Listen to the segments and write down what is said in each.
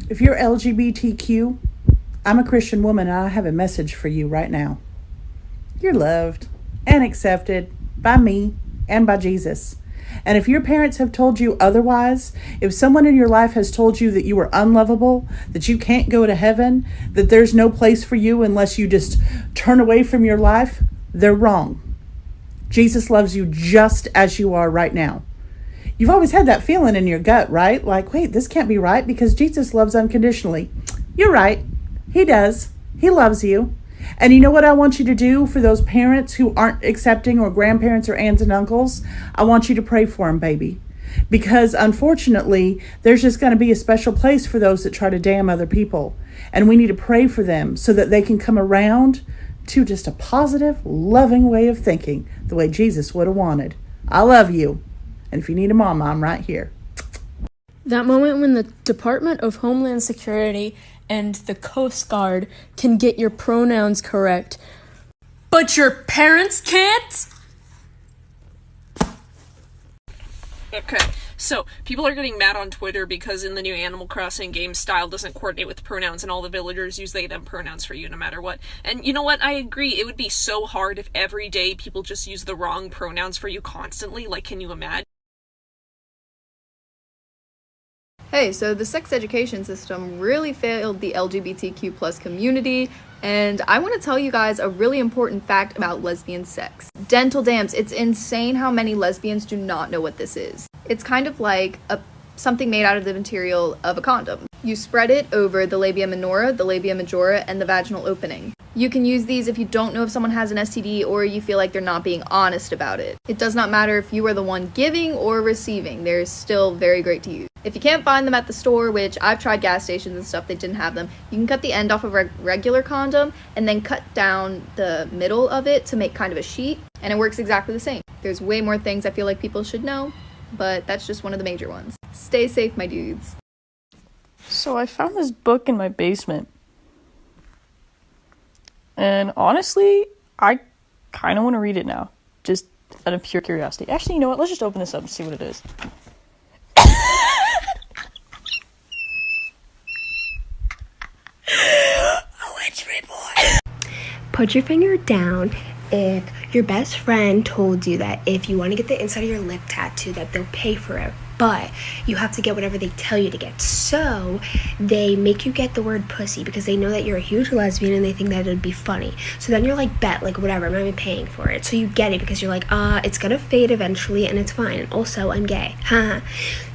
If you're LGBTQ, I'm a Christian woman and I have a message for you right now. You're loved and accepted by me and by Jesus. And if your parents have told you otherwise, if someone in your life has told you that you are unlovable, that you can't go to heaven, that there's no place for you unless you just turn away from your life, they're wrong. Jesus loves you just as you are right now. You've always had that feeling in your gut, right? Like, wait, this can't be right because Jesus loves unconditionally. You're right. He does. He loves you. And you know what I want you to do for those parents who aren't accepting, or grandparents or aunts and uncles? I want you to pray for them, baby. Because unfortunately, there's just going to be a special place for those that try to damn other people. And we need to pray for them so that they can come around to just a positive, loving way of thinking, the way Jesus would have wanted. I love you. And if you need a mama, I'm right here. That moment when the Department of Homeland Security and the Coast Guard can get your pronouns correct, but your parents can't? Okay, so people are getting mad on Twitter because in the new Animal Crossing game, style doesn't coordinate with pronouns, and all the villagers use they, them pronouns for you no matter what. And you know what? I agree. It would be so hard if every day people just use the wrong pronouns for you constantly. Like, can you imagine? Hey, so the sex education system really failed the LGBTQ plus community, and I want to tell you guys a really important fact about lesbian sex. Dental dams, it's insane how many lesbians do not know what this is. It's kind of like something made out of the material of a condom. You spread it over the labia minora, the labia majora, and the vaginal opening. You can use these if you don't know if someone has an STD or you feel like they're not being honest about it. It does not matter if you are the one giving or receiving, they're still very great to use. If you can't find them at the store, which I've tried gas stations and stuff, they didn't have them, you can cut the end off of a regular condom and then cut down the middle of it to make kind of a sheet, and it works exactly the same. There's way more things I feel like people should know, but that's just one of the major ones. Stay safe, my dudes. So I found this book in my basement. And honestly, I kind of want to read it now. Just out of pure curiosity. Actually, you know what? Let's just open this up and see what it is. A witch report. Put your finger down if your best friend told you that if you want to get the inside of your lip tattoo, that they'll pay for it. But you have to get whatever they tell you to get. So they make you get the word pussy because they know that you're a huge lesbian and they think that it would be funny. So then you're like, bet, like whatever, I'm not even paying for it. So you get it because you're like, it's gonna fade eventually and it's fine. And also, I'm gay.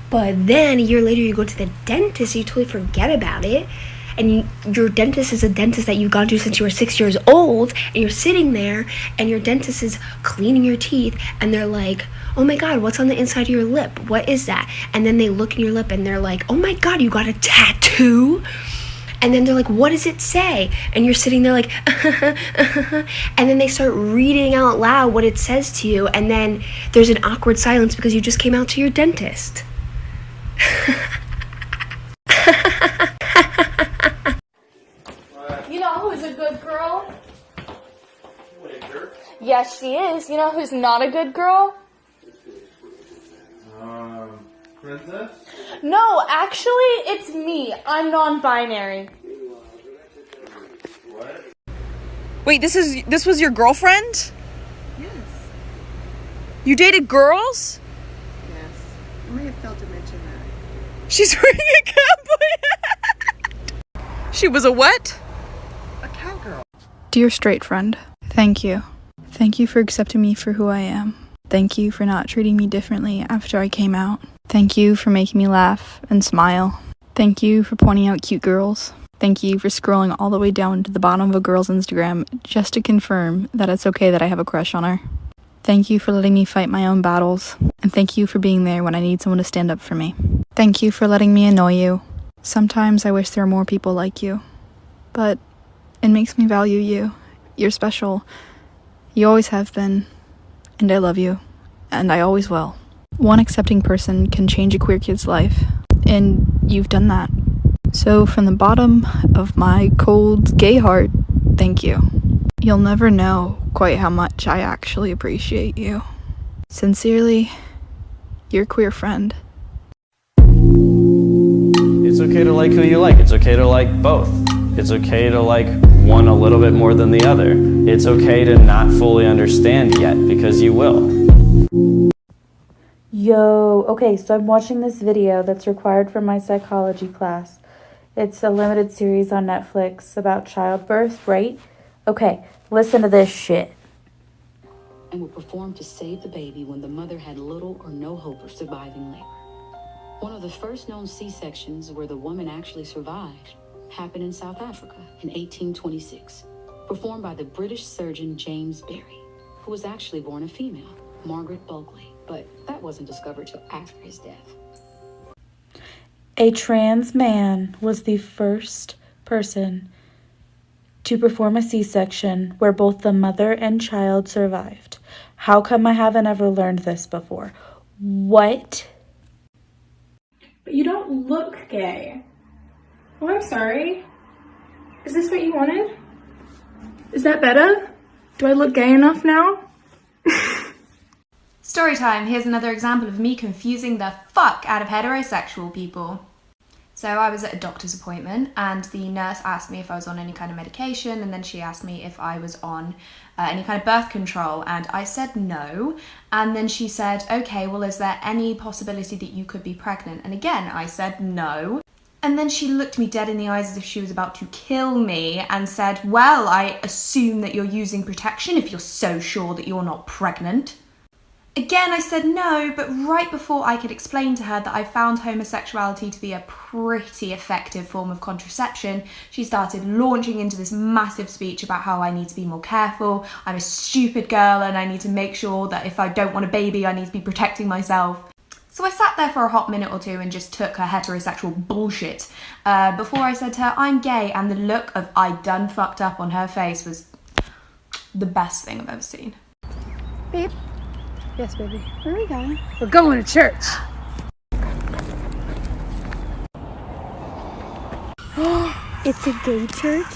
But then a year later you go to the dentist, you totally forget about it. And your dentist is a dentist that you've gone to since you were 6 years old, and you're sitting there, and your dentist is cleaning your teeth, and they're like, oh my god, what's on the inside of your lip? What is that? And then they look in your lip, and they're like, oh my god, you got a tattoo? And then they're like, what does it say? And you're sitting there like, and then they start reading out loud what it says to you, and then there's an awkward silence because you just came out to your dentist. You know who's a good girl? Yes, she is. You know who's not a good girl? Princess? No, actually, it's me. I'm non-binary. What? Wait, this was your girlfriend? Yes. You dated girls? Yes. I may have failed to mention that. She's wearing a cowboy hat. She was a what? A cowgirl. Dear straight friend, thank you. Thank you for accepting me for who I am. Thank you for not treating me differently after I came out. Thank you for making me laugh and smile. Thank you for pointing out cute girls. Thank you for scrolling all the way down to the bottom of a girl's Instagram just to confirm that it's okay that I have a crush on her. Thank you for letting me fight my own battles. And thank you for being there when I need someone to stand up for me. Thank you for letting me annoy you. Sometimes I wish there were more people like you. But it makes me value you. You're special. You always have been. And I love you. And I always will. One accepting person can change a queer kid's life. And you've done that. So from the bottom of my cold, gay heart, thank you. You'll never know quite how much I actually appreciate you. Sincerely, your queer friend. It's okay to like who you like. It's okay to like both. It's okay to like one a little bit more than the other. It's okay to not fully understand yet, because you will. Yo, okay, so I'm watching this video that's required for my psychology class. It's a limited series on Netflix about childbirth, right? Okay, listen to this shit. And were performed to save the baby when the mother had little or no hope of surviving labor. One of the first known C-sections where the woman actually survived happened in South Africa in 1826, performed by the British surgeon James Berry, who was actually born a female, Margaret Bulkley, but that wasn't discovered till after his death. A trans man was the first person to perform a C-section where both the mother and child survived. How come I haven't ever learned this before? What? But you don't look gay. Oh, I'm sorry. Is this what you wanted? Is that better? Do I look gay enough now? Story time. Here's another example of me confusing the fuck out of heterosexual people. So I was at a doctor's appointment and the nurse asked me if I was on any kind of medication, and then she asked me if I was on any kind of birth control, and I said no. And then she said, okay, well, is there any possibility that you could be pregnant? And again, I said no. And then she looked me dead in the eyes as if she was about to kill me and said, well, I assume that you're using protection if you're so sure that you're not pregnant. Again, I said no, but right before I could explain to her that I found homosexuality to be a pretty effective form of contraception, she started launching into this massive speech about how I need to be more careful, I'm a stupid girl and I need to make sure that if I don't want a baby, I need to be protecting myself. So I sat there for a hot minute or two and just took her heterosexual bullshit before I said to her, I'm gay, and the look of I done fucked up on her face was the best thing I've ever seen. Babe? Yes, baby. Where are we going? We're going to church. It's a gay church?